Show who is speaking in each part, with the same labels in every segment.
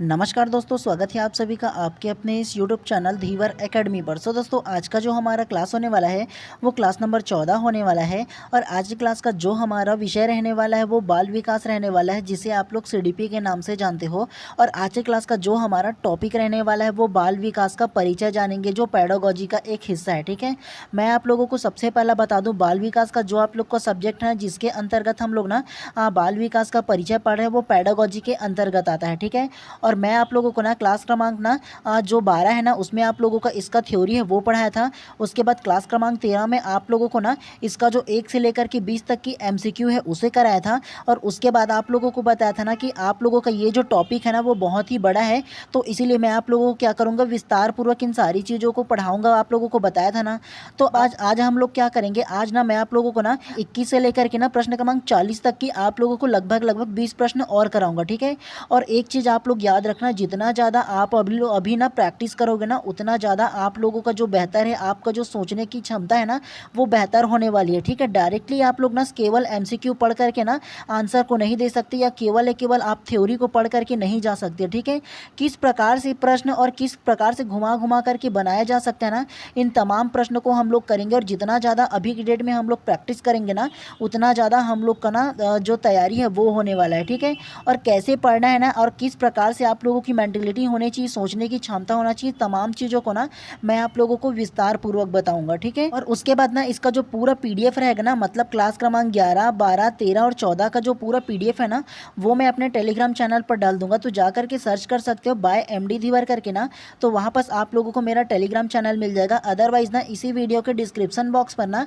Speaker 1: नमस्कार दोस्तों, स्वागत है आप सभी का आपके अपने इस यूट्यूब चैनल धीवर एकेडमी पर। दोस्तों, आज का जो हमारा क्लास होने वाला है वो क्लास नंबर 14 होने वाला है। और आज की क्लास का जो हमारा विषय रहने वाला है वो बाल विकास रहने वाला है, जिसे आप लोग सीडीपी के नाम से जानते हो। और आज की क्लास का जो हमारा टॉपिक रहने वाला है वो बाल विकास का परिचय जानेंगे, जो पेडागोजी का एक हिस्सा है। ठीक है, मैं आप लोगों को सबसे पहला बता दूँ, बाल विकास का जो आप लोग का सब्जेक्ट है जिसके अंतर्गत हम लोग ना बाल विकास का परिचय पढ़ रहे हैं वो पेडागोजी के अंतर्गत आता है। ठीक है, और मैं आप लोगों को ना क्लास क्रमांक ना जो 12 है ना उसमें आप लोगों का इसका थ्योरी है वो पढ़ाया था। उसके बाद क्लास क्रमांक 13 में आप लोगों को ना इसका जो 1 से लेकर के 20 तक की एमसीक्यू है उसे कराया था। और उसके बाद आप लोगों को बताया था ना कि आप लोगों का ये जो टॉपिक है ना वो बहुत ही बड़ा है, तो इसीलिए मैं आप लोगों को क्या करूँगा, विस्तार पूर्वक इन सारी चीज़ों को पढ़ाऊँगा। आप लोगों को बताया था ना। तो आज हम लोग क्या करेंगे, आज ना मैं आप लोगों को ना 21 से लेकर के ना प्रश्न क्रमांक 40 तक की आप लोगों को लगभग 20 प्रश्न और कराऊंगा। ठीक है, और एक चीज़ आप लोग याद रखना, जितना ज़्यादा आप अभी ना प्रैक्टिस करोगे ना उतना ज़्यादा आप लोगों का जो बेहतर है, आपका जो सोचने की क्षमता है ना वो बेहतर होने वाली है। ठीक है, डायरेक्टली आप लोग ना केवल एमसीक्यू पढ़ करके ना आंसर को नहीं दे सकते, या केवल आप थ्योरी को पढ़ करके नहीं जा सकते। ठीक है, किस प्रकार से प्रश्न और किस प्रकार से घुमा घुमा करके बनाया जा सकता है ना, इन तमाम प्रश्नों को हम लोग करेंगे। और जितना ज़्यादा अभी की डेट में हम लोग प्रैक्टिस करेंगे ना उतना ज़्यादा हम लोग का ना जो तैयारी है वो होने वाला है। ठीक है, और कैसे पढ़ना है ना और किस प्रकार से आप लोगों की मेंटलिटी होनी चाहिए, सोचने की क्षमता होना चाहिए, तमाम चीज़ों को ना मैं आप लोगों को विस्तार पूर्वक बताऊंगा। ठीक है, और उसके बाद ना इसका जो पूरा पीडीएफ रहेगा ना, मतलब क्लास क्रमांक 11, 12, 13 और 14 का जो पूरा पीडीएफ है ना वो मैं अपने टेलीग्राम चैनल पर डाल दूंगा। तो जा करके सर्च कर सकते हो बाय एमडी धीवर करके ना, तो वहाँ पर आप लोगों को मेरा टेलीग्राम चैनल मिल जाएगा। अदरवाइज ना इसी वीडियो के डिस्क्रिप्शन बॉक्स पर ना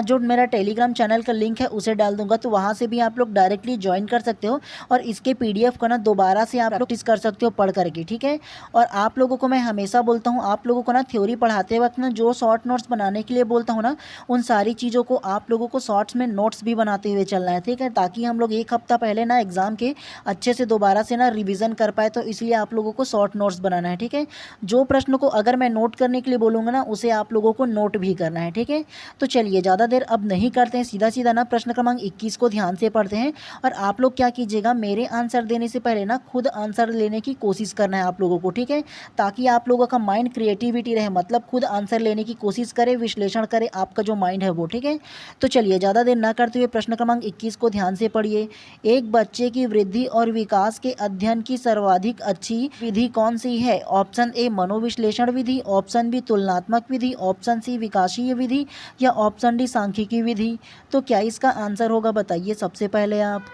Speaker 1: जो मेरा टेलीग्राम चैनल का लिंक है उसे डाल दूंगा, तो वहाँ से भी आप लोग डायरेक्टली ज्वाइन कर सकते हो और इसके पीडीएफ को ना दोबारा से आप लोग प्रैक्टिस कर सकते हो पढ़ करके। ठीक है, और आप लोगों को मैं हमेशा बोलता हूँ, आप लोगों को ना थ्योरी पढ़ाते वक्त ना जो शॉर्ट नोट्स बनाने के लिए बोलता हूँ ना, उन सारी चीज़ों को आप लोगों को शॉर्ट्स में नोट्स भी बनाते हुए चलना है। ठीक है, ताकि हम लोग एक हफ्ता पहले ना एग्जाम के अच्छे से दोबारा से ना रिविज़न कर पाए, तो इसलिए आप लोगों को शॉर्ट नोट्स बनाना है। ठीक है, जो प्रश्न को अगर मैं नोट करने के लिए बोलूँगा ना उसे आप लोगों को नोट भी करना है। ठीक है, तो चलिए ज़्यादा देर अब नहीं करते हैं, सीधा ना प्रश्न क्रमांक 21 को ध्यान से पढ़ते हैं। और आप लोग क्या कीजिएगा, मेरे आंसर देने से पहले ना खुद आंसर लेने की कोशिश करना है आप लोगों को। ठीक है, ताकि आप लोगों का माइंड क्रिएटिविटी रहे, मतलब खुद आंसर लेने की कोशिश करे, विश्लेषण करे आपका जो माइंड है वो। ठीक है, तो चलिए ज़्यादा देर ना करते हुए प्रश्न क्रमांक 21 को ध्यान से पढ़िए। एक बच्चे की वृद्धि और विकास के अध्ययन की सर्वाधिक अच्छी विधि कौन सी है? ऑप्शन ए मनोविश्लेषण विधि, ऑप्शन बी तुलनात्मक विधि, ऑप्शन सी विकासीय विधि, या ऑप्शन डी सांख्यिकी विधि। तो क्या इसका आंसर होगा, बताइए सबसे पहले आप।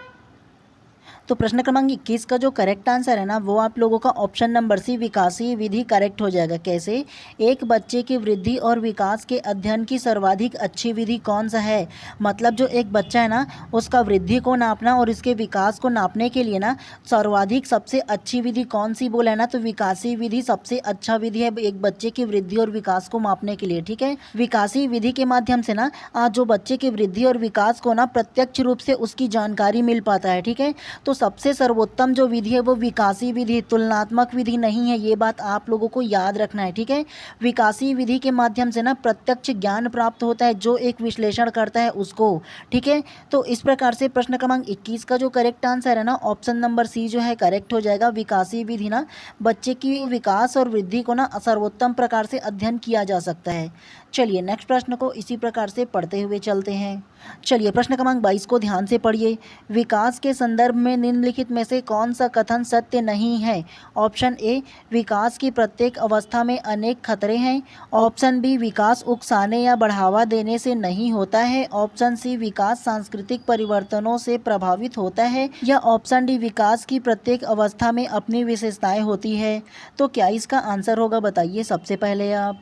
Speaker 1: तो प्रश्न क्रमांक 21 का जो करेक्ट आंसर है ना वो आप लोगों का ऑप्शन नंबर सी विकासीय विधि करेक्ट हो जाएगा। कैसे? एक बच्चे की वृद्धि और विकास के अध्ययन की सर्वाधिक अच्छी विधि कौन सा है, मतलब जो एक बच्चा है ना उसका वृद्धि को नापना और इसके विकास को नापने के लिए ना सर्वाधिक सबसे अच्छी विधि कौन सी बोला है ना, तो विकासीय विधि सबसे अच्छा विधि है एक बच्चे की वृद्धि और विकास को मापने के लिए। ठीक है, विकासीय विधि के माध्यम से ना जो बच्चे की वृद्धि और विकास को ना प्रत्यक्ष रूप से उसकी जानकारी मिल पाता है। ठीक है, तो सबसे सर्वोत्तम जो विधि है वो विकासीय विधि, तुलनात्मक विधि नहीं है, ये बात आप लोगों को याद रखना है। ठीक है, विकासीय विधि के माध्यम से ना प्रत्यक्ष ज्ञान प्राप्त होता है जो एक विश्लेषण करता है उसको। ठीक है, तो इस प्रकार से प्रश्न क्रमांक 21 का जो करेक्ट आंसर है ना ऑप्शन नंबर सी जो है करेक्ट हो जाएगा। विकासीय विधि ना बच्चे की विकास और वृद्धि को ना सर्वोत्तम प्रकार से अध्ययन किया जा सकता है। चलिए नेक्स्ट प्रश्न को इसी प्रकार से पढ़ते हुए चलते हैं। चलिए प्रश्न क्रमांक 22 को ध्यान से पढ़िए। विकास के संदर्भ में निम्नलिखित में से कौन सा कथन सत्य नहीं है? ऑप्शन ए विकास की प्रत्येक अवस्था में अनेक खतरे हैं, ऑप्शन बी विकास उकसाने या बढ़ावा देने से नहीं होता है, ऑप्शन सी विकास सांस्कृतिक परिवर्तनों से प्रभावित होता है, या ऑप्शन डी विकास की प्रत्येक अवस्था में अपनी विशेषताएं होती है। तो क्या इसका आंसर होगा, बताइए सबसे पहले आप।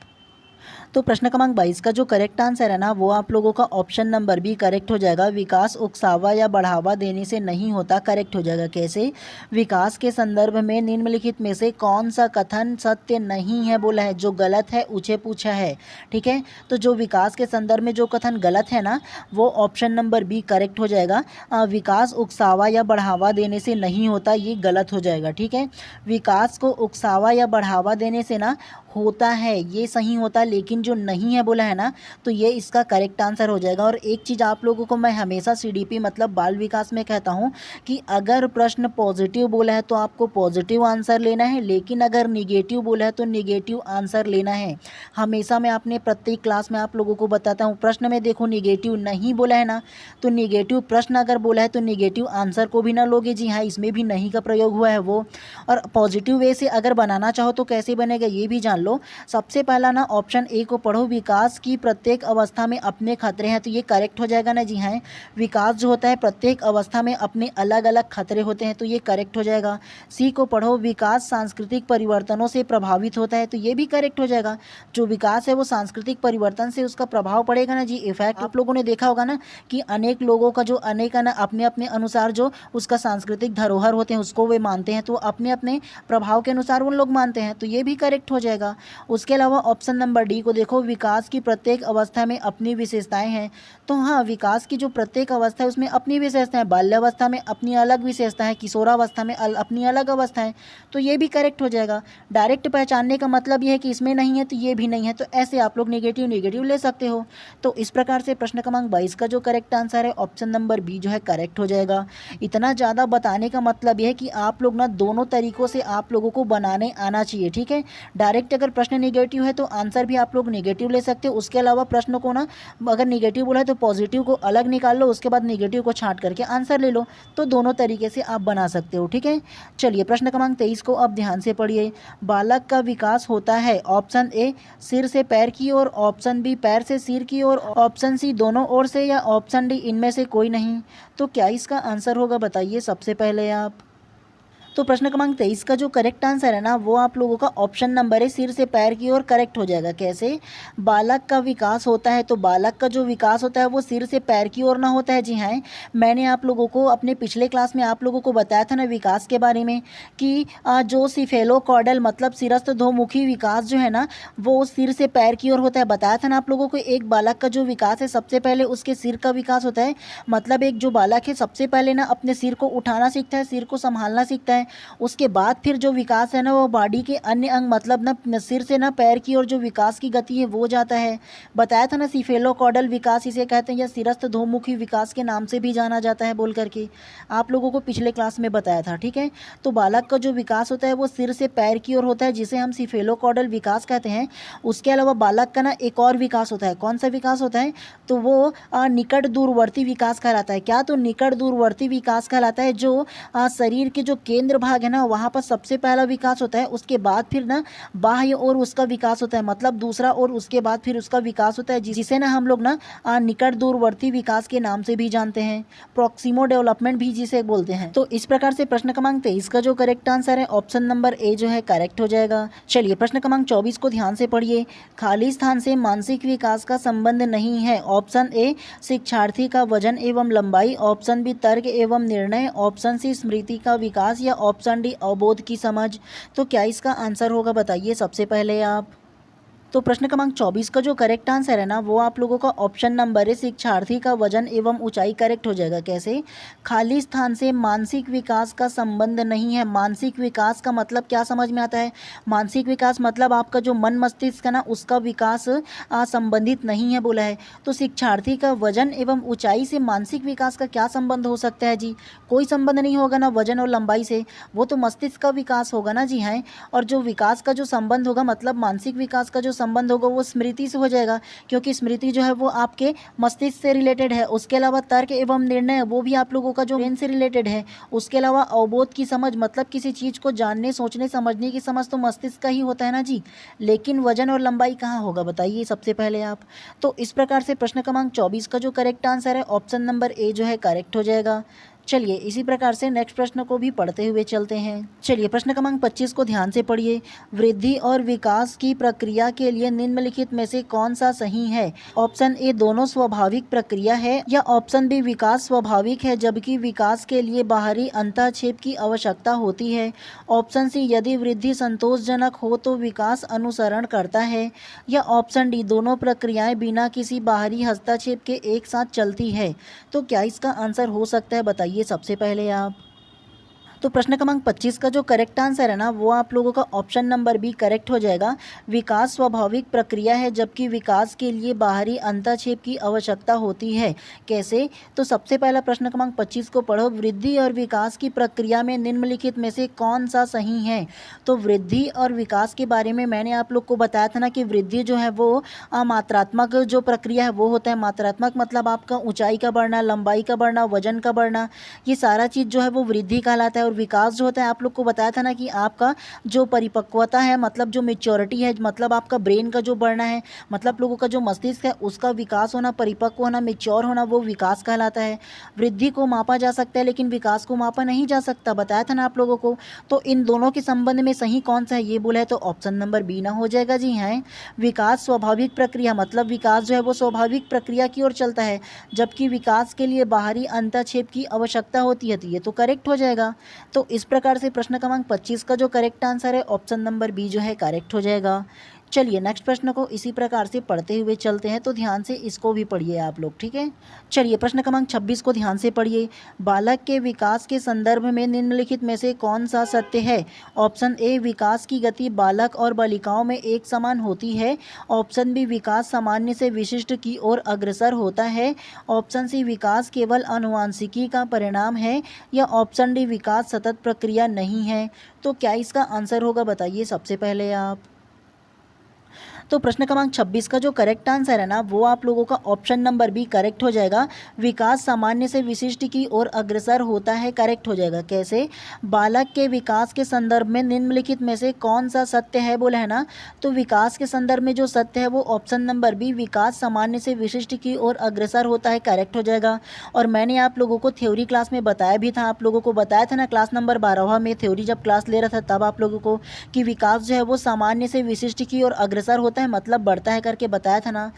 Speaker 1: तो प्रश्न क्रमांक 22 का जो करेक्ट आंसर है ना वो आप लोगों का ऑप्शन नंबर बी करेक्ट हो जाएगा। विकास उकसावा या बढ़ावा देने से नहीं होता करेक्ट हो जाएगा। कैसे? विकास के संदर्भ में निम्नलिखित में से कौन सा कथन सत्य नहीं है बोला है, जो गलत है उसे पूछा है। ठीक है, तो जो विकास के संदर्भ में जो कथन गलत है ना वो ऑप्शन नंबर बी करेक्ट हो जाएगा। विकास उकसावा या बढ़ावा देने से नहीं होता, ये गलत हो जाएगा। ठीक है, विकास को उकसावा या बढ़ावा देने से ना होता है, ये सही होता, लेकिन लेकिन जो नहीं है बोला है ना, तो ये इसका करेक्ट आंसर हो जाएगा। और एक चीज़ आप लोगों को मैं हमेशा CDP मतलब बाल विकास में कहता हूँ कि अगर प्रश्न पॉजिटिव बोला है तो आपको पॉजिटिव आंसर लेना है, लेकिन अगर निगेटिव बोला है तो निगेटिव आंसर लेना है। हमेशा मैं अपने प्रत्येक क्लास में आप लोगों को बताता हूँ, प्रश्न में देखो निगेटिव नहीं बोला है ना, तो निगेटिव प्रश्न अगर बोला है तो निगेटिव आंसर को भी ना लोगे। जी हाँ, इसमें भी नहीं का प्रयोग हुआ है वो। और पॉजिटिव वे से अगर बनाना चाहो तो कैसे बनेगा ये भी जान लो। सबसे पहला ना ऑप्शन ए को पढ़ो, विकास की प्रत्येक अवस्था में अपने खतरे हैं, तो ये करेक्ट हो जाएगा ना। जी हाँ, विकास जो होता है प्रत्येक अवस्था में अपने अलग अलग खतरे होते हैं, तो ये करेक्ट हो जाएगा। सी को पढ़ो, विकास सांस्कृतिक परिवर्तनों से प्रभावित होता है, तो ये भी करेक्ट हो जाएगा। जो विकास है वो सांस्कृतिक परिवर्तन से उसका प्रभाव पड़ेगा ना जी, इफेक्ट। आप लोगों ने देखा होगा ना कि अनेक लोगों का जो अनेक ना अपने अपने अनुसार जो उसका सांस्कृतिक धरोहर होते हैं उसको वे मानते हैं, तो अपने अपने प्रभाव के अनुसार उन लोग मानते हैं, तो ये भी करेक्ट हो जाएगा। उसके अलावा ऑप्शन नंबर डी को देखो, विकास की प्रत्येक अवस्था में अपनी विशेषताएं हैं, तो हाँ, विकास की जो प्रत्येक अवस्था है उसमें अपनी विशेषताएं, बाल्यावस्था में अपनी अलग विशेषता है, किशोरावस्था में अपनी अलग अवस्था है, तो ये भी करेक्ट हो जाएगा। डायरेक्ट पहचानने का मतलब ये है कि इसमें नहीं है तो ये भी नहीं है, तो ऐसे आप लोग नेगेटिव नेगेटिव ले सकते हो। तो इस प्रकार से प्रश्न क्रमांक 22 का जो करेक्ट आंसर है ऑप्शन नंबर बी जो है करेक्ट हो जाएगा। इतना ज़्यादा बताने का मतलब यह है कि आप लोग ना दोनों तरीक़ों से आप लोगों को बनाने आना चाहिए, ठीक है। डायरेक्ट अगर प्रश्न नेगेटिव है तो आंसर भी आप लोग नेगेटिव ले सकते हो। उसके अलावा प्रश्न को ना अगर नेगेटिव बोला है तो पॉजिटिव को अलग निकाल लो, उसके बाद नेगेटिव को छांट करके आंसर ले लो, तो दोनों तरीके से आप बना सकते हो, ठीक है। चलिए प्रश्न क्रमांक 23 को अब ध्यान से पढ़िए। बालक का विकास होता है ऑप्शन ए सिर से पैर की ओर, ऑप्शन बी पैर से सिर की ओर, ऑप्शन सी दोनों ओर से, या ऑप्शन डी इनमें से कोई नहीं। तो क्या इसका आंसर होगा बताइए सबसे पहले आप। तो प्रश्न क्रमांक 23 का जो करेक्ट आंसर है ना वो आप लोगों का ऑप्शन नंबर है सिर से पैर की ओर करेक्ट हो जाएगा। कैसे? बालक का विकास होता है, तो बालक का जो विकास होता है वो सिर से पैर की ओर ना होता है। जी हाँ, मैंने आप लोगों को अपने पिछले क्लास में आप लोगों को बताया था ना विकास के बारे में कि जो सिफेलोकॉर्डल मतलब सिरस्थ ध्वमुखी विकास जो है ना वो सिर से पैर की ओर होता है। बताया था ना आप लोगों को, एक बालक का जो विकास है सबसे पहले उसके सिर का विकास होता है। मतलब एक जो बालक है सबसे पहले ना अपने सिर को उठाना सीखता है, सिर को संभालना सीखता है। उसके बाद फिर जो विकास है ना वो बॉडी के अन्य अंग मतलब ना सिर से ना पैर की ओर जो विकास की गति है वो जाता है। बताया था ना सिफेलोकॉर्डल विकास इसे कहते हैं, या सिरस्थ ध्वमुखी विकास के नाम से भी जाना जाता है बोल करके आप लोगों को पिछले क्लास में बताया था, ठीक है। तो बालक का जो विकास होता है वो सिर से पैर की ओर होता है जिसे हम सिफेलोकॉर्डल विकास कहते हैं। उसके अलावा बालक का ना एक और विकास होता है। कौन सा विकास होता है? तो वो निकट दूरवर्ती विकास कहलाता है। क्या? तो निकट दूरवर्ती विकास कहलाता है, जो शरीर के जो केंद्र भाग है ना वहाँ पर सबसे पहला विकास होता है। उसके बाद फिर ना बाह्य और उसका विकास होता है, मतलब दूसरा और उसके बाद फिर उसका विकास होता है, जिसे ना हम लोग ना निकट दूरवर्ती विकास के नाम से भी जानते हैं, प्रॉक्सिमो डेवलपमेंट भी जिसे बोलते हैं। तो इस प्रकार से प्रश्न क्रमांक 23 का जो करेक्ट आंसर है ऑप्शन नंबर ए जो है करेक्ट हो जाएगा। चलिए प्रश्न क्रमांक 24 को ध्यान से पढ़िए। खाली स्थान से मानसिक विकास का संबंध नहीं है। ऑप्शन ए शिक्षार्थी का वजन एवं लंबाई, ऑप्शन बी तर्क एवं निर्णय, ऑप्शन सी स्मृति का विकास, या ऑप्शन डी अवबोध की समझ। तो क्या इसका आंसर होगा बताइए सबसे पहले आप। तो प्रश्न क्रमांक 24 का जो करेक्ट आंसर है ना वो आप लोगों का ऑप्शन नंबर है शिक्षार्थी का वजन एवं ऊंचाई करेक्ट हो जाएगा। कैसे? खाली स्थान से मानसिक विकास का संबंध नहीं है। मानसिक विकास का मतलब क्या समझ में आता है? मानसिक विकास मतलब आपका जो मन मस्तिष्क है ना उसका विकास संबंधित नहीं है बोला है। तो शिक्षार्थी का वजन एवं ऊंचाई से मानसिक विकास का क्या संबंध हो सकता है जी? कोई संबंध नहीं होगा ना वजन और लंबाई से, वो तो मस्तिष्क का विकास होगा ना। जी हाँ, और जो विकास का जो संबंध होगा मतलब मानसिक विकास का जो संबंध होगा वो स्मृति से हो जाएगा, क्योंकि स्मृति जो है वो आपके मस्तिष्क से रिलेटेड है। उसके अलावा तर्क एवं निर्णय वो भी आप लोगों का जो ब्रेन से रिलेटेड है। उसके अलावा अवबोध की समझ मतलब किसी चीज़ को जानने सोचने समझने की समझ तो मस्तिष्क का ही होता है ना जी। लेकिन वजन और लंबाई कहाँ होगा बताइए सबसे पहले आप। तो इस प्रकार से प्रश्न क्रमांक 24 का जो करेक्ट आंसर है ऑप्शन नंबर ए जो है करेक्ट हो जाएगा। चलिए इसी प्रकार से नेक्स्ट प्रश्न को भी पढ़ते हुए चलते हैं। चलिए प्रश्न क्रमांक 25 को ध्यान से पढ़िए। वृद्धि और विकास की प्रक्रिया के लिए निम्नलिखित में से कौन सा सही है? ऑप्शन ए दोनों स्वाभाविक प्रक्रिया है, या ऑप्शन बी विकास स्वाभाविक है जबकि विकास के लिए बाहरी अंतःक्षेप की आवश्यकता होती है, ऑप्शन सी यदि वृद्धि संतोषजनक हो तो विकास अनुसरण करता है, या ऑप्शन डी दोनों प्रक्रियाएं बिना किसी बाहरी हस्तक्षेप के एक साथ चलती है। तो क्या इसका आंसर हो सकता है बताइए सबसे पहले आप। तो प्रश्न क्रमांक 25 का जो करेक्ट आंसर है ना वो आप लोगों का ऑप्शन नंबर बी करेक्ट हो जाएगा। विकास स्वाभाविक प्रक्रिया है जबकि विकास के लिए बाहरी अंतःक्षेप की आवश्यकता होती है। कैसे? तो सबसे पहला प्रश्न क्रमांक 25 को पढ़ो। वृद्धि और विकास की प्रक्रिया में निम्नलिखित में से कौन सा सही है? तो वृद्धि और विकास के बारे में मैंने आप लोग को बताया था ना कि वृद्धि जो है वो मात्रात्मक जो प्रक्रिया है वो होता है। मात्रात्मक मतलब आपका ऊंचाई का बढ़ना, लंबाई का बढ़ना, वजन का बढ़ना, ये सारा चीज़ जो है वो वृद्धि कहलाता है। और विकास जो होता है आप लोग को बताया था ना कि आपका जो परिपक्वता है मतलब जो मेच्योरिटी है मतलब आपका ब्रेन का जो बढ़ना है, मतलब लोगों का जो मस्तिष्क है उसका विकास होना, परिपक्व होना, मेच्योर होना, वो विकास कहलाता है। वृद्धि को मापा जा सकता है लेकिन विकास को मापा नहीं जा सकता, बताया था ना आप लोगों को। तो इन दोनों के संबंध में सही कौन सा है ये बोला है तो ऑप्शन नंबर बी ना हो जाएगा। जी हाँ, विकास स्वाभाविक प्रक्रिया मतलब विकास जो है वो स्वाभाविक प्रक्रिया की ओर चलता है जबकि विकास के लिए बाहरी अंतःक्षेप की आवश्यकता होती है, तो ये तो करेक्ट हो जाएगा। तो इस प्रकार से प्रश्न क्रमांक 25 का जो करेक्ट आंसर है ऑप्शन नंबर बी जो है करेक्ट हो जाएगा। चलिए नेक्स्ट प्रश्न को इसी प्रकार से पढ़ते हुए चलते हैं, तो ध्यान से इसको भी पढ़िए आप लोग, ठीक है। चलिए प्रश्न क्रमांक 26 को ध्यान से पढ़िए। बालक के विकास के संदर्भ में निम्नलिखित में से कौन सा सत्य है? ऑप्शन ए, विकास की गति बालक और बालिकाओं में एक समान होती है। ऑप्शन बी, विकास सामान्य से विशिष्ट की ओर अग्रसर होता है। ऑप्शन सी, विकास केवल आनुवांशिकी का परिणाम है। या ऑप्शन डी, विकास सतत प्रक्रिया नहीं है। तो क्या इसका आंसर होगा बताइए सबसे पहले आप। तो प्रश्न क्रमांक 26 का जो करेक्ट आंसर है ना वो आप लोगों का ऑप्शन नंबर बी करेक्ट हो जाएगा। विकास सामान्य से विशिष्ट की ओर अग्रसर होता है, करेक्ट हो जाएगा। कैसे? बालक के विकास के संदर्भ में निम्नलिखित में से कौन सा सत्य है बोला है ना, तो विकास के संदर्भ में जो सत्य है वो ऑप्शन नंबर बी, विकास सामान्य से विशिष्ट की ओर अग्रसर होता है, करेक्ट हो जाएगा। और मैंने आप लोगों को थ्योरी क्लास में बताया भी था, आप लोगों को बताया था ना क्लास नंबर 12वां में थ्योरी जब क्लास ले रहा था तब आप लोगों को कि विकास जो है वो सामान्य से विशिष्ट की ओर अग्रसर होता है मतलब बढ़ता है करके बताया था ना।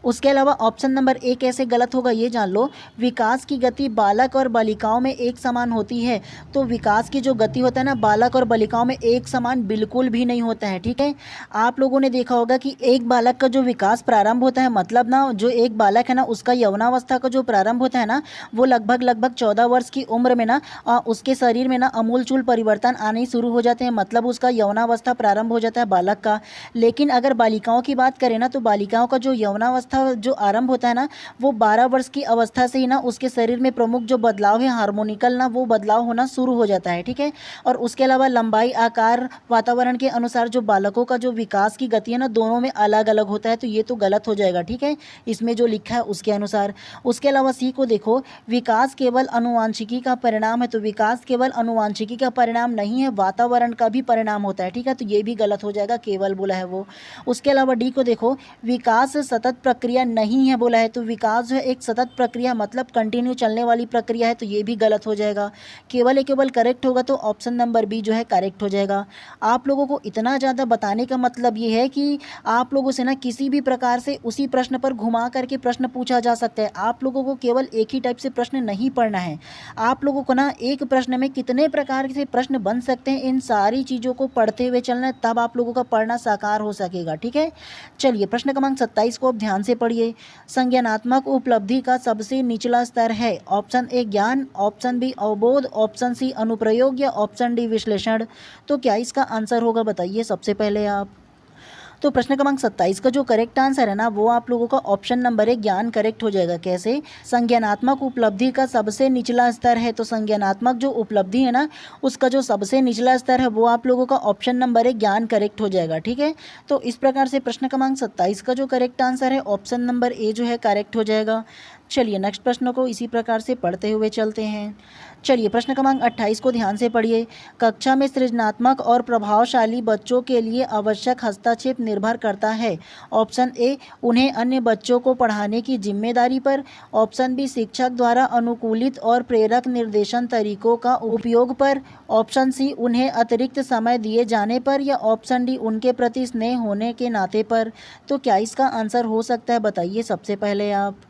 Speaker 1: उसके अलावा ऑप्शन नंबर ए कैसे गलत होगा ये जान लो। विकास की गति बालक और बालिकाओं में एक समान होती है, तो विकास की जो गति होता है ना बालक और बालिकाओं में एक समान बिल्कुल भी नहीं होता है, ठीक है। आप लोगों ने देखा होगा कि एक बालक का जो विकास प्रारंभ होता है मतलब ना जो एक बालक है ना उसका यौनावस्था का जो प्रारंभ होता है ना वो लगभग 14 वर्ष की उम्र में ना उसके शरीर में ना अमूलचूल परिवर्तन आने शुरू हो जाते हैं, मतलब उसका यौनावस्था प्रारंभ हो जाता है बालक का। लेकिन अगर बालिकाओं की बात करें ना तो बालिकाओं का जो यौनावस्था जो आरंभ होता है ना वो 12 वर्ष की अवस्था से ही ना उसके शरीर में प्रमुख जो बदलाव है हार्मोनिकल ना वो बदलाव होना शुरू हो जाता है, ठीक है। और उसके अलावा लंबाई, आकार, वातावरण के अनुसार जो बालकों का जो विकास की गति है ना दोनों में अलग अलग होता है, तो ये तो गलत हो जाएगा, ठीक है, इसमें जो लिखा है उसके अनुसार। उसके अलावा सी को देखो, विकास केवल आनुवांशिकी का परिणाम है, तो विकास केवल आनुवांशिकी का परिणाम नहीं है, वातावरण का भी परिणाम होता है, ठीक है, तो ये भी गलत हो जाएगा, केवल बोला है वो। उसके अलावा डी को देखो, विकास सतत प्रक्रिया नहीं है बोला है, तो विकास जो है एक सतत प्रक्रिया मतलब कंटिन्यू चलने वाली प्रक्रिया है, तो ये भी गलत हो जाएगा। केवल करेक्ट होगा तो ऑप्शन नंबर बी जो है करेक्ट हो जाएगा। आप लोगों को इतना ज़्यादा बताने का मतलब ये है कि आप लोगों से ना किसी भी प्रकार से उसी प्रश्न पर घुमा करके प्रश्न पूछा जा सकता है। आप लोगों को केवल एक ही टाइप से प्रश्न नहीं पढ़ना है, आप लोगों को ना एक प्रश्न में कितने प्रकार से प्रश्न बन सकते हैं इन सारी चीज़ों को पढ़ते हुए चलना है, तब आप लोगों का पढ़ना साकार हो सकेगा, ठीक है। चलिए प्रश्न क्रमांक 27 को आप ध्यान से पढ़िए। संज्ञानात्मक उपलब्धि का सबसे निचला स्तर है। ऑप्शन ए ज्ञान, ऑप्शन बी अवबोध, ऑप्शन सी अनुप्रयोग या ऑप्शन डी विश्लेषण। तो क्या इसका आंसर होगा बताइए सबसे पहले आप। तो प्रश्न क्रमांक 27 का जो करेक्ट आंसर है ना वो आप लोगों का ऑप्शन नंबर 1 ज्ञान करेक्ट हो जाएगा। कैसे? संज्ञानात्मक उपलब्धि का सबसे निचला स्तर है, तो संज्ञानात्मक जो उपलब्धि है ना उसका जो सबसे निचला स्तर है वो आप लोगों का ऑप्शन नंबर 1 ज्ञान करेक्ट हो जाएगा, ठीक है। तो इस प्रकार से प्रश्न क्रमांक 27 का जो करेक्ट आंसर है ऑप्शन नंबर ए जो है करेक्ट हो जाएगा। चलिए नेक्स्ट प्रश्न को इसी प्रकार से पढ़ते हुए चलते हैं। चलिए प्रश्न क्रमांक 28 को ध्यान से पढ़िए। कक्षा में सृजनात्मक और प्रभावशाली बच्चों के लिए आवश्यक हस्तक्षेप निर्भर करता है। ऑप्शन ए उन्हें अन्य बच्चों को पढ़ाने की जिम्मेदारी पर, ऑप्शन बी शिक्षक द्वारा अनुकूलित और प्रेरक निर्देशन तरीकों का उपयोग पर, ऑप्शन सी उन्हें अतिरिक्त समय दिए जाने पर, या ऑप्शन डी उनके प्रति स्नेह होने के नाते पर। तो क्या इसका आंसर हो सकता है बताइए सबसे पहले आप।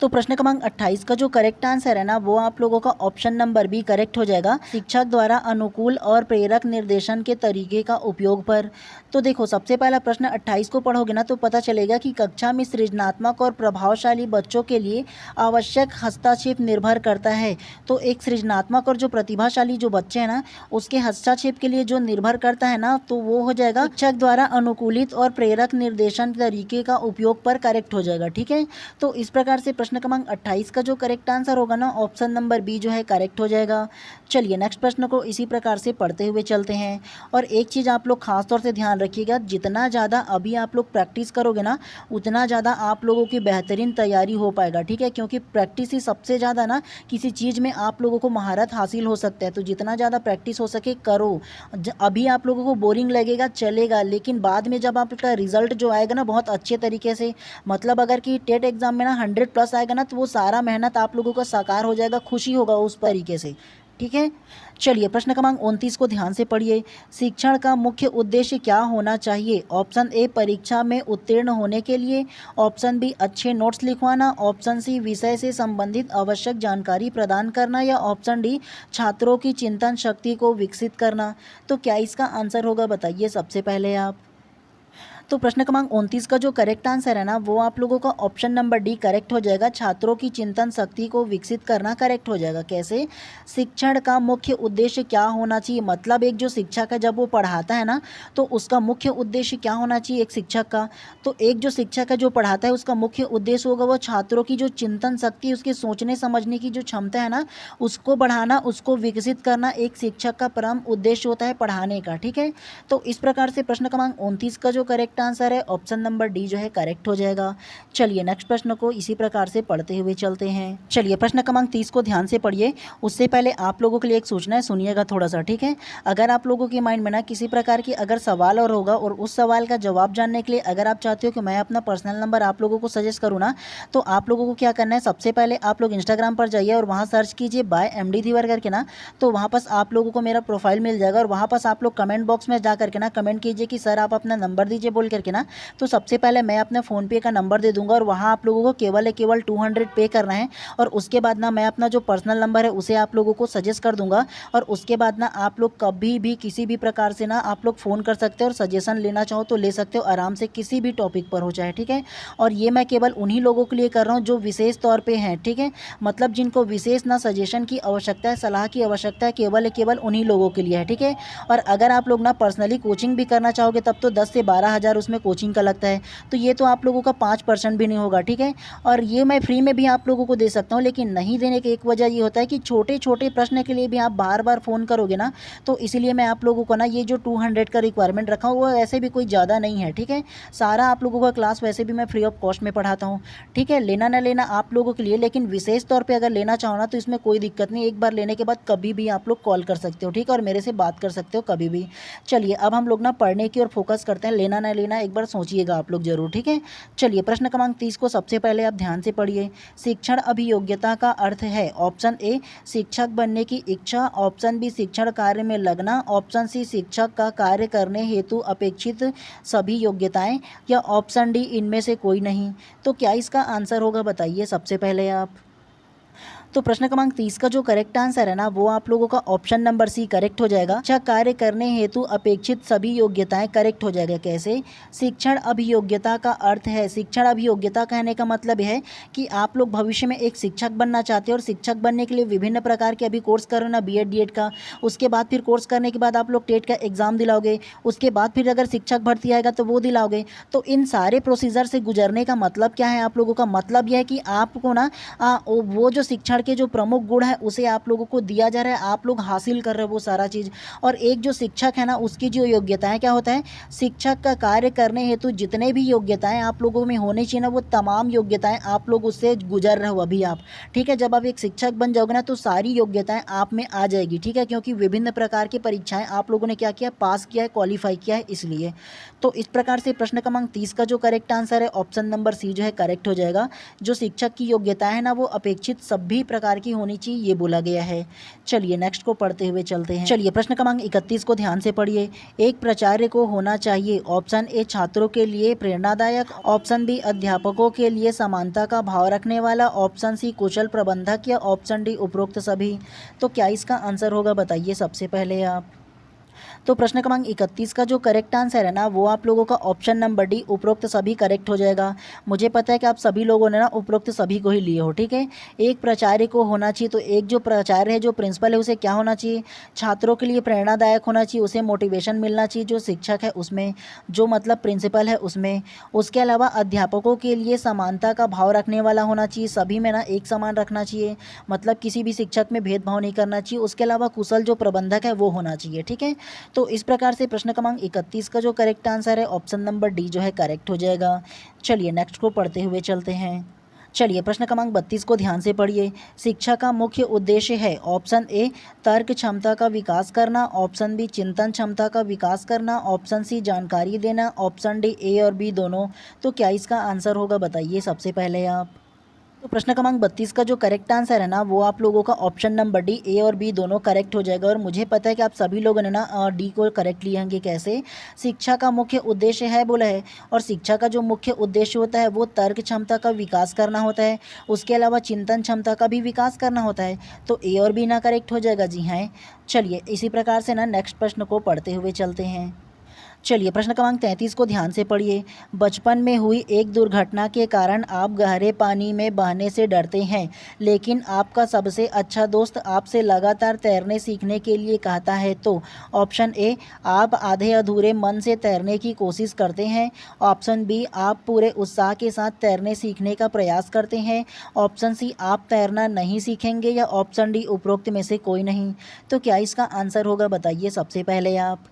Speaker 1: तो प्रश्न क्रमांक 28 का जो करेक्ट आंसर है ना वो आप लोगों का ऑप्शन नंबर बी करेक्ट हो जाएगा, शिक्षक द्वारा अनुकूल और प्रेरक निर्देशन के तरीके का उपयोग पर। तो देखो सबसे पहला प्रश्न 28 को पढ़ोगे ना तो पता चलेगा कि कक्षा में सृजनात्मक और प्रभावशाली बच्चों के लिए आवश्यक हस्तक्षेप निर्भर करता है। तो एक सृजनात्मक और जो प्रतिभाशाली जो बच्चे हैं ना उसके हस्तक्षेप के लिए जो निर्भर करता है ना तो वो हो जाएगा शिक्षक द्वारा अनुकूलित और प्रेरक निर्देशन तरीके का उपयोग पर करेक्ट हो जाएगा। ठीक है, तो इस प्रकार से प्रश्न क्रमांक 28 का जो करेक्ट आंसर होगा ना ऑप्शन नंबर बी जो है करेक्ट हो जाएगा। चलिए नेक्स्ट प्रश्न को इसी प्रकार से पढ़ते हुए चलते हैं। और एक चीज़ आप लोग खास तौर से ध्यान रखिएगा, जितना ज़्यादा अभी आप लोग प्रैक्टिस करोगे ना उतना ज़्यादा आप लोगों की बेहतरीन तैयारी हो पाएगा। ठीक है, क्योंकि प्रैक्टिस ही सबसे ज़्यादा ना किसी चीज़ में आप लोगों को महारत हासिल हो सकता है। तो जितना ज़्यादा प्रैक्टिस हो सके करो। अभी आप लोगों को बोरिंग लगेगा चलेगा, लेकिन बाद में जब आपका रिजल्ट जो आएगा ना बहुत अच्छे तरीके से, मतलब अगर कि टेट एग्जाम में ना 100+ आएगा ना तो वो सारा मेहनत आप लोगों का साकार हो जाएगा, खुशी होगा उस तरीके से। ठीक है, चलिए प्रश्न क्रमांक 29 को ध्यान से पढ़िए। शिक्षण का मुख्य उद्देश्य क्या होना चाहिए? ऑप्शन ए परीक्षा में उत्तीर्ण होने के लिए, ऑप्शन बी अच्छे नोट्स लिखवाना, ऑप्शन सी विषय से संबंधित आवश्यक जानकारी प्रदान करना, या ऑप्शन डी छात्रों की चिंतन शक्ति को विकसित करना। तो क्या इसका आंसर होगा बताइए सबसे पहले आप। तो प्रश्न क्रमांक 29 का जो करेक्ट आंसर है ना वो आप लोगों का ऑप्शन नंबर डी करेक्ट हो जाएगा, छात्रों की चिंतन शक्ति को विकसित करना करेक्ट हो जाएगा। कैसे? शिक्षण का मुख्य उद्देश्य क्या होना चाहिए, मतलब एक जो शिक्षक है जब वो पढ़ाता है ना तो उसका मुख्य उद्देश्य क्या होना चाहिए एक शिक्षक का। तो एक जो शिक्षक है जो पढ़ाता है उसका मुख्य उद्देश्य होगा वो छात्रों की जो चिंतन शक्ति, उसके सोचने समझने की जो क्षमता है ना उसको बढ़ाना, उसको विकसित करना एक शिक्षक का परम उद्देश्य होता है पढ़ाने का। ठीक है, तो इस प्रकार से प्रश्न क्रमांक 29 का जो करेक्ट आंसर है ऑप्शन नंबर डी जो है करेक्ट हो जाएगा। चलिए नेक्स्ट प्रश्न को इसी प्रकार से पढ़ते हुए चलते हैं। चलिए प्रश्न क्रमांक 30 को ध्यान से पढ़िए। उससे पहले आप लोगों के लिए एक सूचना है, सुनिएगा थोड़ा सा। ठीक है, अगर आप लोगों के माइंड में ना किसी प्रकार की अगर सवाल और होगा और उस सवाल का जवाब जानने के लिए अगर आप चाहते हो कि मैं अपना पर्सनल नंबर आप लोगों को सजेस्ट करूँ ना तो आप लोगों को क्या करना है, सबसे पहले आप लोग इंस्टाग्राम पर जाइए और वहाँ सर्च कीजिए बाय MD धीवर करके ना, तो वहाँ पास आप लोगों को मेरा प्रोफाइल मिल जाएगा और वहाँ पास आप लोग कमेंट बॉक्स में जा करके ना कमेंट कीजिए कि सर आप अपना नंबर दीजिए बोल करके ना। तो सबसे पहले मैं अपने फ़ोनपे का नंबर दे दूंगा और वहाँ आप लोगों को केवल 200 पे करना है और उसके बाद ना मैं अपना जो पर्सनल नंबर है उसे आप लोगों को सजेस्ट कर दूंगा और उसके बाद ना आप लोग कभी भी किसी भी प्रकार से ना आप लोग फ़ोन कर सकते हो और सजेशन लेना चाहो तो ले सकते हो आराम से, किसी भी टॉपिक पर हो चाहे। ठीक है, और ये मैं केवल उन्हीं लोगों के लिए कर रहा हूँ जो विशेष तौर पर हैं। ठीक है, मतलब जिनको विशेष ना सजेशन की आवश्यकता है, सलाह की आवश्यकता है, केवल उन्हीं लोगों के लिए है। ठीक है, और अगर आप लोग ना पर्सनली कोचिंग भी करना चाहोगे तब तो 10 से 12 हज़ार उसमें कोचिंग का लगता है, तो ये तो आप लोगों का 5% भी नहीं होगा। ठीक है, और ये मैं फ्री में भी आप लोगों को दे सकता हूँ, लेकिन नहीं देने की एक वजह ये होता है कि छोटे छोटे प्रश्न के लिए भी आप बार बार फ़ोन करोगे ना, तो इसीलिए मैं आप लोगों को ना ये जो 200 का रिक्वायरमेंट रखा हूँ वो वैसे भी कोई ज़्यादा नहीं है। ठीक है, सारा आप लोगों का क्लास वैसे भी मैं फ्री ऑफ कॉस्ट में पढ़ाता हूँ। ठीक है, लेना ना लेना आप लोगों के लिए, लेकिन विशेष तौर पर अगर लेना चाहो ना तो इसमें कोई दिक्कत नहीं, एक बार लेने के बाद कभी भी आप लोग कॉल कर सकते हो। ठीक है, और मेरे से बात कर सकते हो कभी भी। चलिए अब हम लोग ना पढ़ने की ओर फोकस करते हैं, लेना ना लेना एक बार सोचिएगा आप लोग जरूर। ठीक है, चलिए प्रश्न क्रमांक 30 को सबसे पहले आप ध्यान से पढ़िए। शिक्षण अभियोग्यता का अर्थ है, ऑप्शन ए शिक्षक बनने की इच्छा, ऑप्शन बी शिक्षण कार्य में लगना, ऑप्शन सी शिक्षक का कार्य करने हेतु अपेक्षित सभी योग्यताएं, या ऑप्शन डी इनमें से कोई नहीं। तो क्या इसका आंसर होगा बताइए सबसे पहले आप। तो प्रश्न क्रमांक 30 का जो करेक्ट आंसर है ना वो आप लोगों का ऑप्शन नंबर सी करेक्ट हो जाएगा, अच्छा कार्य करने हेतु अपेक्षित सभी योग्यताएं करेक्ट हो जाएगा। कैसे? शिक्षण अभियोग्यता का अर्थ है, शिक्षण अभियोग्यता कहने का मतलब है कि आप लोग भविष्य में एक शिक्षक बनना चाहते हो और शिक्षक बनने के लिए विभिन्न प्रकार के अभी कोर्स करो ना, BEd DEd का, उसके बाद फिर कोर्स करने के बाद आप लोग टेट का एग्जाम दिलाओगे, उसके बाद फिर अगर शिक्षक भर्ती आएगा तो वो दिलाओगे। तो इन सारे प्रोसीजर से गुजरने का मतलब क्या है आप लोगों का, मतलब यह है कि आपको ना वो जो शिक्षण के जो प्रमुख गुण है उसे आप लोगों को दिया जा रहा है, आप लोग हासिल कर रहे हो वो सारा चीज़। और एक जो शिक्षक है ना उसकी जो योग्यताएं क्या होता है, शिक्षक का कार्य करने हेतु जितने भी योग्यताएं आप लोगों में होनी चाहिए ना वो तमाम योग्यताएं आप लोग उससे गुजर रहे हो अभी आप। ठीक है, जब आप एक शिक्षक बन जाओगे ना तो सारी योग्यताएं आप में आ जाएगी। ठीक है, क्योंकि विभिन्न प्रकार की परीक्षाएं आप लोगों ने क्या किया, पास किया है, क्वालिफाई किया है, इसलिए। तो इस प्रकार से प्रश्न क्रमांक 30 का जो करेक्ट आंसर है ऑप्शन नंबर सी जो है करेक्ट हो जाएगा। जो शिक्षक की योग्यताएं है ना वो अपेक्षित सभी प्रकार की होनी चाहिए ये बोला गया है। चलिए नेक्स्ट को पढ़ते हुए चलते हैं। चलिए प्रश्न क्रमांक 31 को ध्यान से पढ़िए। एक प्राचार्य को होना चाहिए ऑप्शन ए छात्रों के लिए प्रेरणादायक, ऑप्शन बी अध्यापकों के लिए समानता का भाव रखने वाला, ऑप्शन सी कुशल प्रबंधक या ऑप्शन डी उपरोक्त सभी। तो क्या इसका आंसर होगा बताइए सबसे पहले आप। तो प्रश्न क्रमांक 31 का जो करेक्ट आंसर है ना वो आप लोगों का ऑप्शन नंबर डी उपरोक्त सभी करेक्ट हो जाएगा। मुझे पता है कि आप सभी लोगों ने ना उपरोक्त सभी को ही लिए हो, ठीक है। एक प्राचार्य को होना चाहिए, तो एक जो प्राचार्य है, जो प्रिंसिपल है, उसे क्या होना चाहिए, छात्रों के लिए प्रेरणादायक होना चाहिए, उसे मोटिवेशन मिलना चाहिए, जो शिक्षक है उसमें, जो मतलब प्रिंसिपल है उसमें। उसके अलावा अध्यापकों के लिए समानता का भाव रखने वाला होना चाहिए, सभी में ना एक समान रखना चाहिए, मतलब किसी भी शिक्षक में भेदभाव नहीं करना चाहिए। उसके अलावा कुशल जो प्रबंधक है वो होना चाहिए, ठीक है। तो इस प्रकार से प्रश्न क्रमांक 31 का जो करेक्ट आंसर है ऑप्शन नंबर डी जो है करेक्ट हो जाएगा। चलिए नेक्स्ट को पढ़ते हुए चलते हैं। चलिए प्रश्न क्रमांक 32 को ध्यान से पढ़िए। शिक्षा का मुख्य उद्देश्य है ऑप्शन ए तर्क क्षमता का विकास करना, ऑप्शन बी चिंतन क्षमता का विकास करना, ऑप्शन सी जानकारी देना, ऑप्शन डी ए और बी दोनों। तो क्या इसका आंसर होगा बताइए सबसे पहले आप। तो प्रश्न क्रमांक 32 का जो करेक्ट आंसर है ना वो आप लोगों का ऑप्शन नंबर डी ए और बी दोनों करेक्ट हो जाएगा। और मुझे पता है कि आप सभी लोगों ने ना डी को करेक्ट लिए होंगे। कैसे, शिक्षा का मुख्य उद्देश्य है बोला है, और शिक्षा का जो मुख्य उद्देश्य होता है वो तर्क क्षमता का विकास करना होता है, उसके अलावा चिंतन क्षमता का भी विकास करना होता है। तो ए और बी ना करेक्ट हो जाएगा, जी हाँ। चलिए इसी प्रकार से ना नेक्स्ट प्रश्न को पढ़ते हुए चलते हैं। चलिए प्रश्न क्रमांक 33 को ध्यान से पढ़िए। बचपन में हुई एक दुर्घटना के कारण आप गहरे पानी में बहने से डरते हैं, लेकिन आपका सबसे अच्छा दोस्त आपसे लगातार तैरने सीखने के लिए कहता है। तो ऑप्शन ए आप आधे अधूरे मन से तैरने की कोशिश करते हैं, ऑप्शन बी आप पूरे उत्साह के साथ तैरने सीखने का प्रयास करते हैं, ऑप्शन सी आप तैरना नहीं सीखेंगे, या ऑप्शन डी उपरोक्त में से कोई नहीं। तो क्या इसका आंसर होगा बताइए सबसे पहले आप।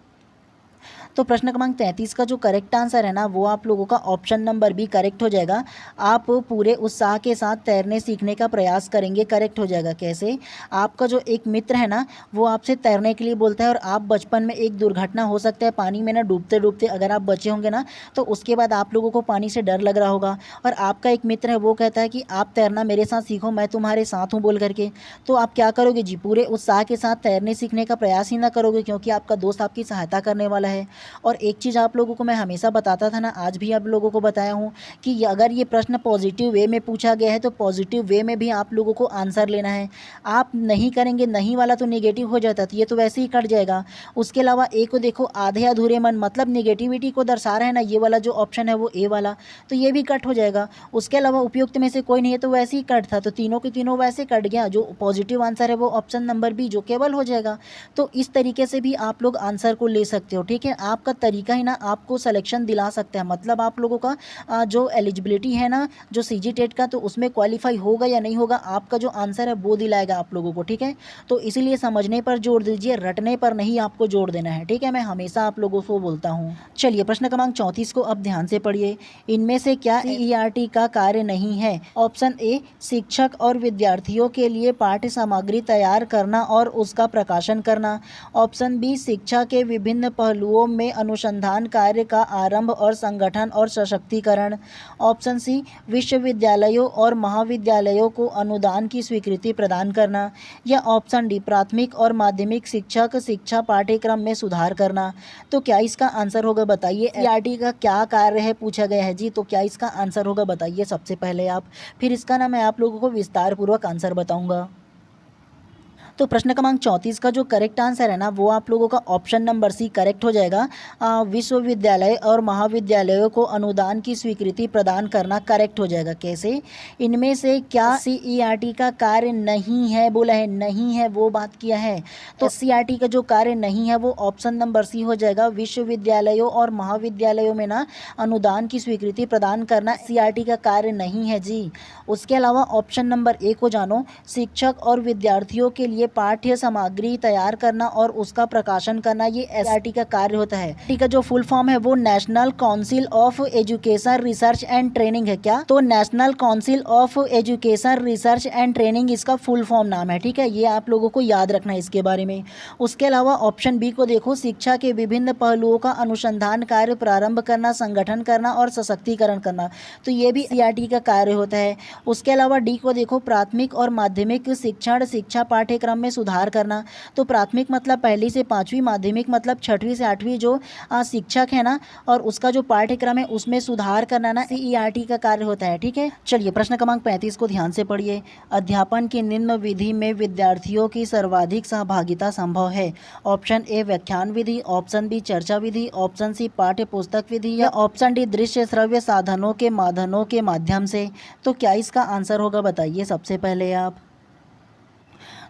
Speaker 1: तो प्रश्न क्रमांक 33 का जो करेक्ट आंसर है ना वो आप लोगों का ऑप्शन नंबर बी करेक्ट हो जाएगा। आप पूरे उत्साह के साथ तैरने सीखने का प्रयास करेंगे, करेक्ट हो जाएगा। कैसे, आपका जो एक मित्र है ना वो आपसे तैरने के लिए बोलता है, और आप बचपन में एक दुर्घटना हो सकता है पानी में ना डूबते डूबते अगर आप बचे होंगे ना, तो उसके बाद आप लोगों को पानी से डर लग रहा होगा, और आपका एक मित्र है वो कहता है कि आप तैरना मेरे साथ सीखो, मैं तुम्हारे साथ हूँ बोल करके। तो आप क्या करोगे जी, पूरे उत्साह के साथ तैरने सीखने का प्रयास ही ना करोगे, क्योंकि आपका दोस्त आपकी सहायता करने वाला है। और एक चीज़ आप लोगों को मैं हमेशा बताता था ना, आज भी आप लोगों को बताया हूँ कि अगर ये प्रश्न पॉजिटिव वे में पूछा गया है तो पॉजिटिव वे में भी आप लोगों को आंसर लेना है। आप नहीं करेंगे, नहीं वाला तो नेगेटिव हो जाता, तो ये तो वैसे ही कट जाएगा। उसके अलावा ए को देखो, आधे अधूरे मन, मतलब नेगेटिविटी को दर्शा रहा है ना ये वाला जो ऑप्शन है वो ए वाला, तो ये भी कट हो जाएगा। उसके अलावा उपयुक्त में से कोई नहीं है तो वैसे ही कट था, तो तीनों के तीनों वैसे कट गया। जो पॉजिटिव आंसर है वो ऑप्शन नंबर बी जो केवल हो जाएगा। तो इस तरीके से भी आप लोग आंसर को ले सकते हो, ठीक है। आपका तरीका ही ना आपको सिलेक्शन दिला सकता है, मतलब आप लोगों का जो एलिजिबिलिटी है ना जो सीजी टेट का, तो उसमें क्वालिफाई होगा या नहीं होगा, आपका जो आंसर है वो दिलाएगा आप लोगों को, ठीक है। तो इसीलिए समझने पर जोर दीजिए, रटने पर नहीं आपको जोर देना है, ठीक है। मैं हमेशा आप लोगों को बोलता हूँ। चलिए प्रश्न क्रमांक 34 को अब ध्यान से पढ़िए। इनमें से क्या सीईआरटी का कार्य नहीं है। ऑप्शन ए शिक्षक और विद्यार्थियों के लिए पाठ्य सामग्री तैयार करना और उसका प्रकाशन करना, ऑप्शन बी शिक्षा के विभिन्न पहलुओं में अनुसंधान कार्य का आरंभ और संगठन और सशक्तिकरण, ऑप्शन सी विश्वविद्यालयों और महाविद्यालयों को अनुदान की स्वीकृति प्रदान करना, या ऑप्शन डी प्राथमिक और माध्यमिक शिक्षक शिक्षा पाठ्यक्रम में सुधार करना। तो क्या इसका आंसर होगा बताइए। सीईआरटी का क्या कार्य है पूछा गया है जी, तो क्या इसका आंसर होगा बताइए सबसे पहले आप, फिर इसका ना मैं आप लोगों को विस्तार पूर्वक आंसर बताऊंगा। तो प्रश्न क्रमांक 34 का जो करेक्ट आंसर है ना वो आप लोगों का ऑप्शन नंबर सी करेक्ट हो जाएगा। विश्वविद्यालय और महाविद्यालयों को अनुदान की स्वीकृति प्रदान करना करेक्ट हो जाएगा। कैसे, इनमें से क्या सीईआरटी का कार्य नहीं है बोला है, नहीं है वो बात किया है। तो सीईआरटी का जो कार्य नहीं है वो ऑप्शन नंबर सी हो जाएगा। विश्वविद्यालयों और महाविद्यालयों में ना अनुदान की स्वीकृति प्रदान करना सीईआरटी का कार्य नहीं है जी। उसके अलावा ऑप्शन नंबर ए को जानो, शिक्षक और विद्यार्थियों के लिए पाठ्य सामग्री तैयार करना और उसका प्रकाशन करना, ये एससीईआरटी का कार्य होता है। ठीक है, जो फुल फॉर्म है वो national council of education research and training है। क्या? तो national council of education research and training इसका फुल फॉर्म नाम है। ठीक है, ये आप लोगों को याद रखना है इसके बारे में। उसके अलावा ऑप्शन बी को देखो, शिक्षा के विभिन्न पहलुओं का अनुसंधान कार्य प्रारंभ करना, संगठन करना और सशक्तिकरण करना, तो ये भी एससीईआरटी का कार्य होता है। उसके अलावा डी को देखो, प्राथमिक और माध्यमिक शिक्षण शिक्षा पाठ्यक्रम में सुधार करना, तो प्राथमिक मतलब पहली से पाँचवीं, माध्यमिक मतलब छठवीं से आठवीं जो शिक्षक है ना, और उसका जो पाठ्यक्रम है उसमें सुधार करना ना एससीईआरटी का कार्य होता है। ठीक है, चलिए प्रश्न क्रमांक 35 को ध्यान से पढ़िए। अध्यापन की निम्न विधि में विद्यार्थियों की सर्वाधिक सहभागिता संभव है। ऑप्शन ए व्याख्यान विधि, ऑप्शन बी चर्चा विधि, ऑप्शन सी पाठ्य पुस्तक विधि या ऑप्शन डी दृश्य श्रव्य साधनों के माध्यम से। तो क्या इसका आंसर होगा बताइए सबसे पहले आप।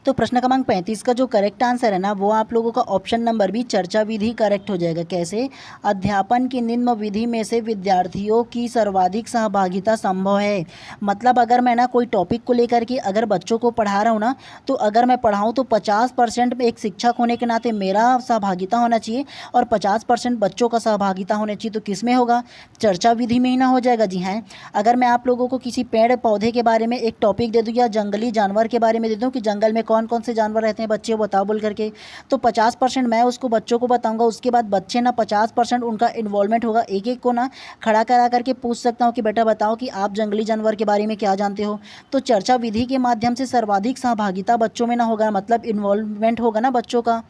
Speaker 1: तो प्रश्न क्रमांक 35 का जो करेक्ट आंसर है ना वो आप लोगों का ऑप्शन नंबर बी चर्चा विधि करेक्ट हो जाएगा। कैसे? अध्यापन की निम्न विधि में से विद्यार्थियों की सर्वाधिक सहभागिता संभव है। मतलब अगर मैं ना कोई टॉपिक को लेकर के अगर बच्चों को पढ़ा रहा हूँ ना, तो अगर मैं पढ़ाऊँ तो 50% एक शिक्षक होने के नाते मेरा सहभागिता होना चाहिए और 50% बच्चों का सहभागिता होना चाहिए। तो किस में होगा? चर्चा विधि में ही ना हो जाएगा। जी हाँ, अगर मैं आप लोगों को किसी पेड़ पौधे के बारे में एक टॉपिक दे दूँ या जंगली जानवर के बारे में दे दूँ कि जंगल में कौन कौन से जानवर रहते हैं बच्चे बताओ बोल करके, तो 50% मैं उसको बच्चों को बताऊंगा। उसके बाद बच्चे ना 50% उनका इन्वॉल्वमेंट होगा। एक एक को ना खड़ा करा करके पूछ सकता हूँ कि बेटा बताओ कि आप जंगली जानवर के बारे में क्या जानते हो। तो चर्चा विधि के माध्यम से सर्वाधिक सहभागिता बच्चों में ना होगा, मतलब इन्वॉल्वमेंट होगा ना बच्चों का।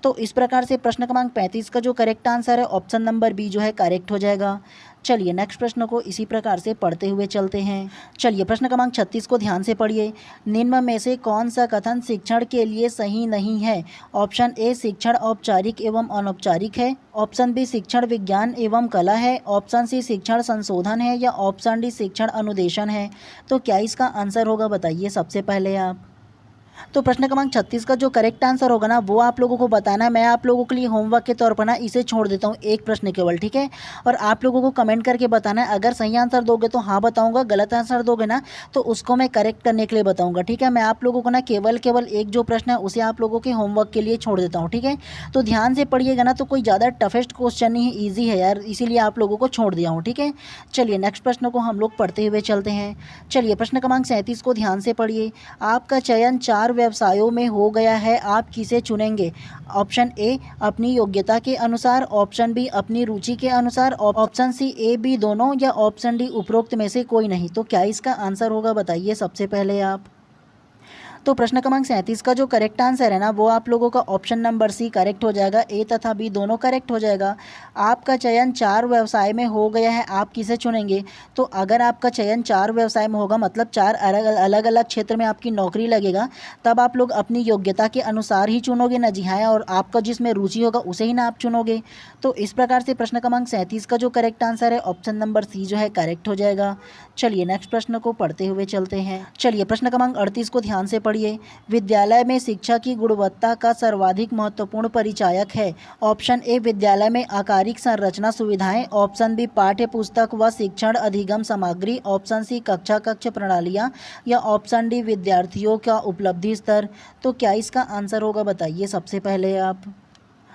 Speaker 1: तो इस प्रकार से प्रश्न क्रमांक 35 का जो करेक्ट आंसर है ऑप्शन नंबर बी जो है करेक्ट हो जाएगा। चलिए नेक्स्ट प्रश्न को इसी प्रकार से पढ़ते हुए चलते हैं। चलिए प्रश्न क्रमांक 36 को ध्यान से पढ़िए। निम्न में से कौन सा कथन शिक्षण के लिए सही नहीं है? ऑप्शन ए शिक्षण औपचारिक एवं अनौपचारिक है, ऑप्शन बी शिक्षण विज्ञान एवं कला है, ऑप्शन सी शिक्षण संशोधन है या ऑप्शन डी शिक्षण अनुदेशन है। तो क्या इसका आंसर होगा बताइए सबसे पहले आप। तो प्रश्न क्रमांक 36 का जो करेक्ट आंसर होगा ना वो आप लोगों को बताना है। मैं आप लोगों के लिए होमवर्क के तौर पर ना इसे छोड़ देता हूँ, एक प्रश्न केवल। ठीक है, और आप लोगों को कमेंट करके बताना है। अगर सही आंसर दोगे तो हाँ बताऊंगा, गलत आंसर दोगे ना तो उसको मैं करेक्ट करने के लिए बताऊंगा। ठीक है, मैं आप लोगों को ना केवल एक जो प्रश्न है उसे आप लोगों के होमवर्क के लिए छोड़ देता हूँ। ठीक है, तो ध्यान से पढ़िएगा ना, तो कोई ज़्यादा टफेस्ट क्वेश्चन नहीं है, ईजी है यार, इसीलिए आप लोगों को छोड़ दिया हूँ। ठीक है, चलिए नेक्स्ट प्रश्न को हम लोग पढ़ते हुए चलते हैं। चलिए प्रश्न क्रमांक 37 को ध्यान से पढ़िए। आपका चयन 4 व्यवसायों में हो गया है, आप किसे चुनेंगे? ऑप्शन ए अपनी योग्यता के अनुसार, ऑप्शन बी अपनी रुचि के अनुसार, ऑप्शन सी ए बी दोनों या ऑप्शन डी उपरोक्त में से कोई नहीं। तो क्या इसका आंसर होगा बताइए सबसे पहले आप। तो प्रश्न क्रमांक 37 का जो करेक्ट आंसर है ना वो आप लोगों का ऑप्शन नंबर सी करेक्ट हो जाएगा। ए तथा बी दोनों करेक्ट हो जाएगा। आपका चयन 4 व्यवसाय में हो गया है, आप किसे चुनेंगे? तो अगर आपका चयन 4 व्यवसाय में होगा, मतलब 4 अलग अलग क्षेत्र में आपकी नौकरी लगेगा, तब आप लोग अपनी योग्यता के अनुसार ही चुनोगे ना। जी हाँ, और आपका जिसमें रुचि होगा उसे ही ना आप चुनोगे। तो इस प्रकार से प्रश्न क्रमांक 37 का जो करेक्ट आंसर है ऑप्शन नंबर सी जो है करेक्ट हो जाएगा। चलिए नेक्स्ट प्रश्न को पढ़ते हुए चलते हैं। चलिए प्रश्न क्रमांक 38 को ध्यान से पढ़िए। विद्यालय में शिक्षा की गुणवत्ता का सर्वाधिक महत्वपूर्ण परिचायक है। ऑप्शन ए विद्यालय में आकारिक संरचना सुविधाएं, ऑप्शन बी पाठ्य पुस्तक व शिक्षण अधिगम सामग्री, ऑप्शन सी कक्ष प्रणालियां या ऑप्शन डी विद्यार्थियों का उपलब्धि स्तर। तो क्या इसका आंसर होगा बताइए सबसे पहले आप।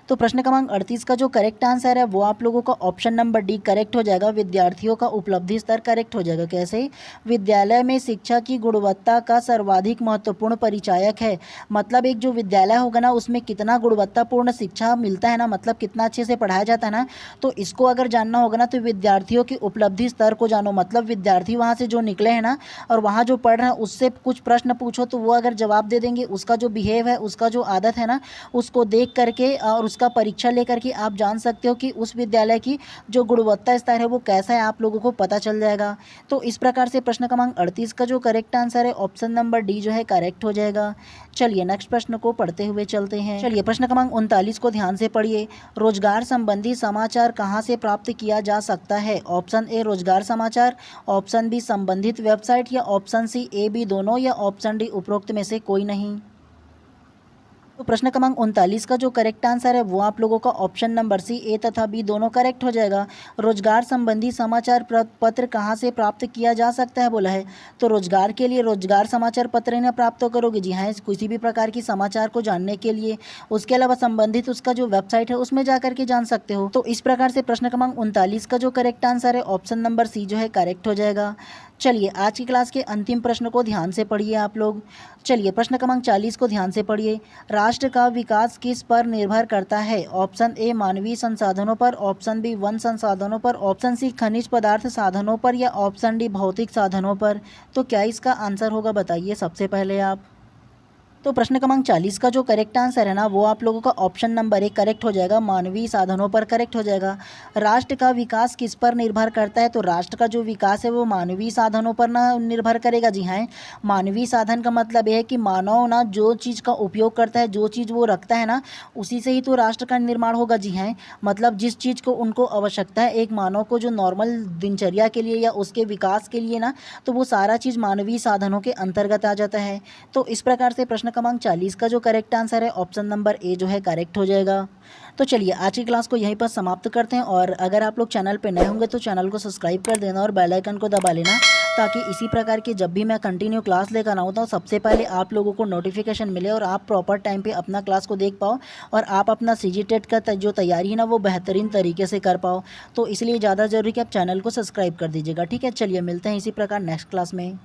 Speaker 1: तो प्रश्न क्रमांक 38 का जो करेक्ट आंसर है वो आप लोगों का ऑप्शन नंबर डी करेक्ट हो जाएगा। विद्यार्थियों का उपलब्धि स्तर करेक्ट हो जाएगा। कैसे? विद्यालय में शिक्षा की गुणवत्ता का सर्वाधिक महत्वपूर्ण परिचायक है, मतलब एक जो विद्यालय होगा ना उसमें कितना गुणवत्तापूर्ण शिक्षा मिलता है ना, मतलब कितना अच्छे से पढ़ाया जाता है ना, तो इसको अगर जानना होगा ना तो विद्यार्थियों की उपलब्धि स्तर को जानो। मतलब विद्यार्थी वहाँ से जो निकले हैं ना और वहाँ जो पढ़ रहे हैं उससे कुछ प्रश्न पूछो तो वो अगर जवाब दे देंगे, उसका जो बिहेव है, उसका जो आदत है ना, उसको देख करके और उसका परीक्षा लेकर के आप जान सकते हो कि उस विद्यालय की जो गुणवत्ता स्तर है वो कैसा है, आप लोगों को पता चल जाएगा। तो इस प्रकार से प्रश्न क्रमांक 38 का जो करेक्ट आंसर है ऑप्शन नंबर डी जो है करेक्ट हो जाएगा। चलिए नेक्स्ट प्रश्न को पढ़ते हुए चलते हैं। चलिए प्रश्न क्रमांक 39 को ध्यान से पढ़िए। रोजगार संबंधी समाचार कहाँ से प्राप्त किया जा सकता है? ऑप्शन ए रोजगार समाचार, ऑप्शन बी संबंधित वेबसाइट या ऑप्शन सी ए बी दोनों या ऑप्शन डी उपरोक्त में से कोई नहीं। तो प्रश्न क्रमांक 39 का जो करेक्ट आंसर है वो आप लोगों का ऑप्शन नंबर सी, ए तथा बी दोनों करेक्ट हो जाएगा। रोजगार संबंधी समाचार पत्र कहाँ से प्राप्त किया जा सकता है बोला है। तो रोजगार के लिए रोजगार समाचार पत्र इन्हें प्राप्त करोगे। जी हाँ, किसी भी प्रकार की समाचार को जानने के लिए। उसके अलावा संबंधित उसका जो वेबसाइट है उसमें जा करके जान सकते हो। तो इस प्रकार से प्रश्न क्रमांक 39 का जो करेक्ट आंसर है ऑप्शन नंबर सी जो है करेक्ट हो जाएगा। चलिए आज की क्लास के अंतिम प्रश्न को ध्यान से पढ़िए आप लोग। चलिए प्रश्न क्रमांक 40 को ध्यान से पढ़िए। राष्ट्र का विकास किस पर निर्भर करता है। ऑप्शन ए मानवीय संसाधनों पर, ऑप्शन बी वन संसाधनों पर, ऑप्शन सी खनिज पदार्थ साधनों पर या ऑप्शन डी भौतिक साधनों पर। तो क्या इसका आंसर होगा बताइए सबसे पहले आप। तो प्रश्न क्रमांक 40 का जो करेक्ट आंसर है ना वो आप लोगों का ऑप्शन नंबर ए करेक्ट हो जाएगा, मानवीय साधनों पर करेक्ट हो जाएगा। राष्ट्र का विकास किस पर निर्भर करता है। तो राष्ट्र का जो विकास है वो मानवीय साधनों पर ना निर्भर करेगा। जी हाँ, मानवीय साधन का मतलब ये है कि मानव ना जो चीज़ का उपयोग करता है, जो चीज़ वो रखता है ना, उसी से ही तो राष्ट्र का निर्माण होगा। जी हाँ, मतलब जिस चीज़ को उनको आवश्यकता है एक मानव को, जो नॉर्मल दिनचर्या के लिए या उसके विकास के लिए ना, तो वो सारा चीज़ मानवीय साधनों के अंतर्गत आ जाता है। तो इस प्रकार से प्रश्न क्रमांक 40 का जो करेक्ट आंसर है ऑप्शन नंबर ए जो है करेक्ट हो जाएगा। तो चलिए आज की क्लास को यहीं पर समाप्त करते हैं, और अगर आप लोग चैनल पे नए होंगे तो चैनल को सब्सक्राइब कर देना और बेल आइकन को दबा लेना, ताकि इसी प्रकार की जब भी मैं कंटिन्यू क्लास लेकर आऊँ तो सबसे पहले आप लोगों को नोटिफिकेशन मिले और आप प्रॉपर टाइम पे अपना क्लास को देख पाओ और आप अपना सीजी टेट का जो तैयारी है ना वो बेहतरीन तरीके से कर पाओ। तो इसलिए ज़्यादा ज़रूरी कि आप चैनल को सब्सक्राइब कर दीजिएगा। ठीक है, चलिए मिलते हैं इसी प्रकार नेक्स्ट क्लास में।